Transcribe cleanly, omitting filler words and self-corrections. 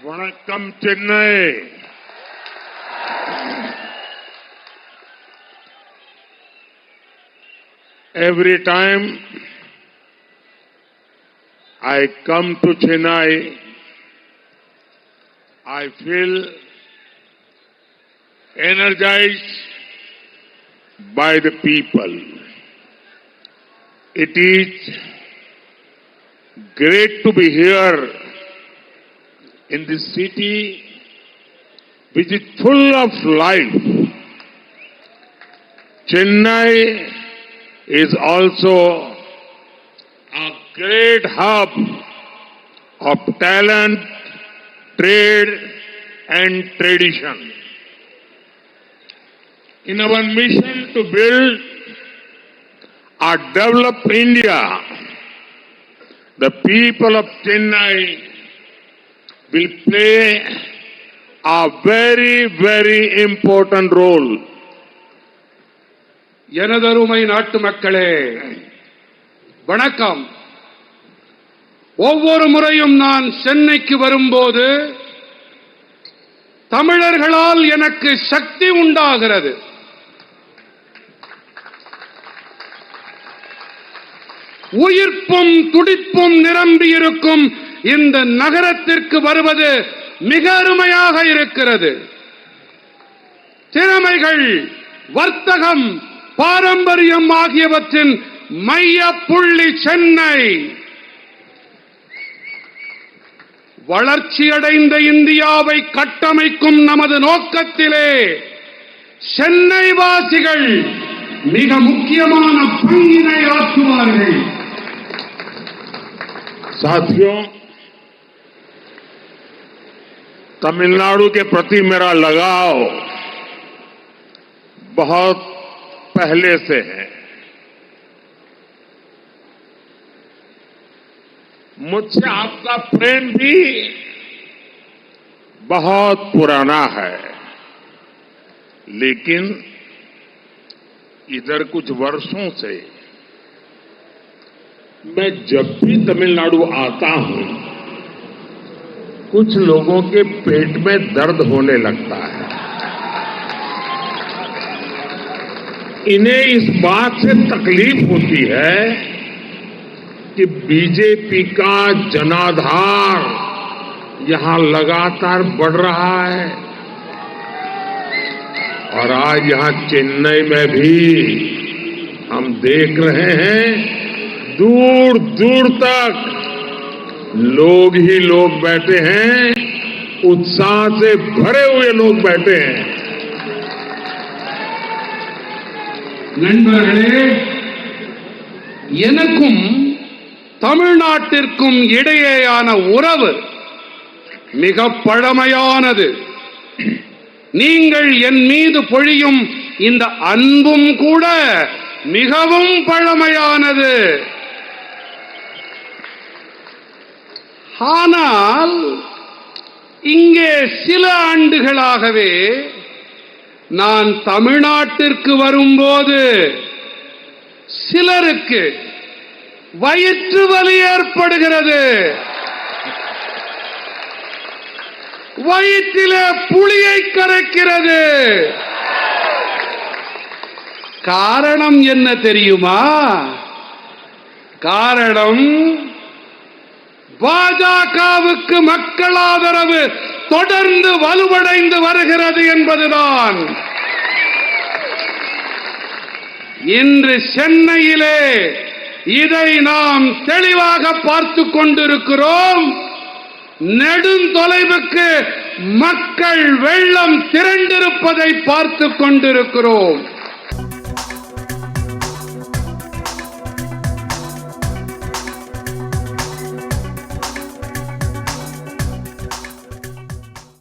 Vanakkam Chennai. Every time I come to Chennai, I feel energized by the people. It is great to be here in this city which is full of life. Chennai is also a great hub of talent, trade and tradition. In our mission to build a developed India, the people of Chennai will play a very, very important role. எனதருமை நாட்டு மக்களே, வணக்கம். ஒவ்வொரு முறையும் நான் சென்னைக்கு வரும்போது தமிழர்களால் எனக்கு சக்தி உண்டாகிறது. உயிர்ப்பும் துடிப்பும் நிரம்பி இருக்கும் இந்த நகரத்திற்கு வருவது மிக அருமையாக இருக்கிறது. திறமைகள், வர்த்தகம், பாரம்பரியம் ஆகியவற்றின் மைய புள்ளி சென்னை. வளர்ச்சியடைந்த இந்தியாவை கட்டமைக்கும் நமது நோக்கத்திலே சென்னை வாசிகள் மிக முக்கியமான பங்கினை ஆற்றுவார்கள். साथियों, तमिलनाडु के प्रति मेरा लगाव बहुत पहले से है. मुझसे आपका प्रेम भी बहुत पुराना है, लेकिन इधर कुछ वर्षों से मैं जब भी तमिलनाडु आता हूं, कुछ लोगों के पेट में दर्द होने लगता है. इन्हें इस बात से तकलीफ होती है कि बीजेपी का जनाधार यहां लगातार बढ़ रहा है और आज यहां चेन्नई में भी हम देख रहे हैं दूर दूर तक लोग ही लोग बैठे हैं, उत्साह से भरे हुए लोग बैठे हैं. நண்பர்களே, எனக்கும் தமிழ்நாட்டிற்கும் இடையேயான உறவு மிக பழமையானது. நீங்கள் என் மீது பொழியும் இந்த அன்பும் கூட மிகவும் பழமையானது. ஆனால் இங்கே சில ஆண்டுகளாகவே நான் தமிழ்நாட்டிற்கு வரும்போது சிலருக்கு வயிற்று வலி ஏற்படுகிறது. வயிற்றிலே புளியை கரைக்கிறது. காரணம் என்ன தெரியுமா? காரணம் பாஜகவுக்கு மக்கள் ஆதரவு தொடர்ந்து வலுவடைந்து வருகிறது என்பதுதான். இன்று சென்னையிலே இதை நாம் தெளிவாக பார்த்துக் கொண்டிருக்கிறோம். நெடுந்தொலைவுக்கு மக்கள் வெள்ளம் திரண்டிருப்பதை பார்த்துக் கொண்டிருக்கிறோம்.